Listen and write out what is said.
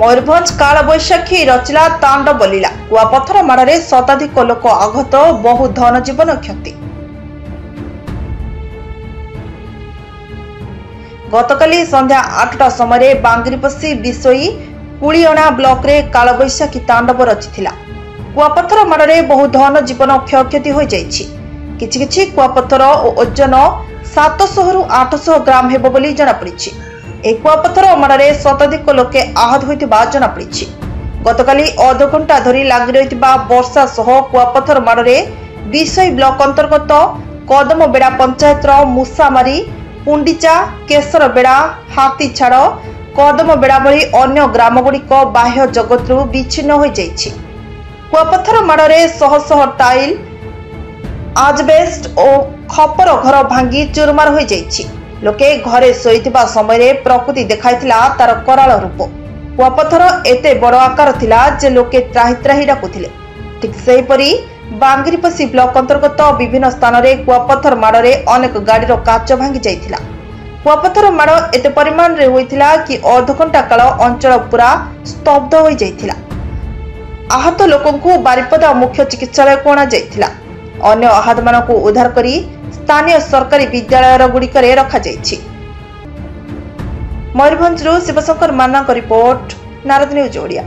मयूरभंज कालबैशाखी रचिला तांडव लीला कुआपथर माड़े शताधिक लोक आहत बहु धन जीवन क्षति। गतकाली संध्या 8टा समय बांगिरीपसी विशोई कुलियणा ब्लॉक रे कालबैशाखी तांडव रचिथिला। कुआपथर माड़े बहु धन जीवन क्षयक्षति हो जाइछि। किछि किछि कुआपथर और ओजन 700 रु 800 ग्राम हेबो बोली जଣା पड़िछि। एक कुआपथर माड़े शताधिक लोके आहत होइतिबा जଣା पड़िछि। गतकाली अध घंटा धरी लागि रहितिबा वर्षा सह कुआपथर माड़े विशोई ब्लॉक अंतर्गत कदमबेड़ा पंचायत मुसामारी पुंडिचा केसरबेड़ा हाथीछाड़ कदमबेड़ा भली अन्य ग्रामगुड़िक बाह्य जगतरू विच्छिन्न हो जाइछि। कुआपथर माड़े शह शह टाइल आजबेस्ट और खपर घर भांगी चूरमार हो जाइछि। लोके घरे शोइथिबा समय प्रकृति देखाइथिला तार कराल रूप। कुआपथर एते बड़ आकार थिला जे लोके त्राही त्राही डाकुथिले। ठीक सेहीपरि बांगिरीपसी ब्लॉक अंतर्गत विभिन्न स्थान में कुआपथर माड़े अनेक गाड़ीर काच भांगी जाइथिला। कुआपथर माड़ एते परिमाण रे होइथिला कि अध घंटा काल अंचल पूरा स्तब्ध हो जाइथिला। आहत लोकंकु बारिपदा मुख्य चिकित्सालय को अणा जाइथिला। अन्य आहत मानकु उद्धार करी स्थानीय सरकारी विद्यालय गुड़िकरे रखा जाइछि। मयूरभंज शिवशंकर माना रिपोर्ट, नारद न्यूज ओडिया।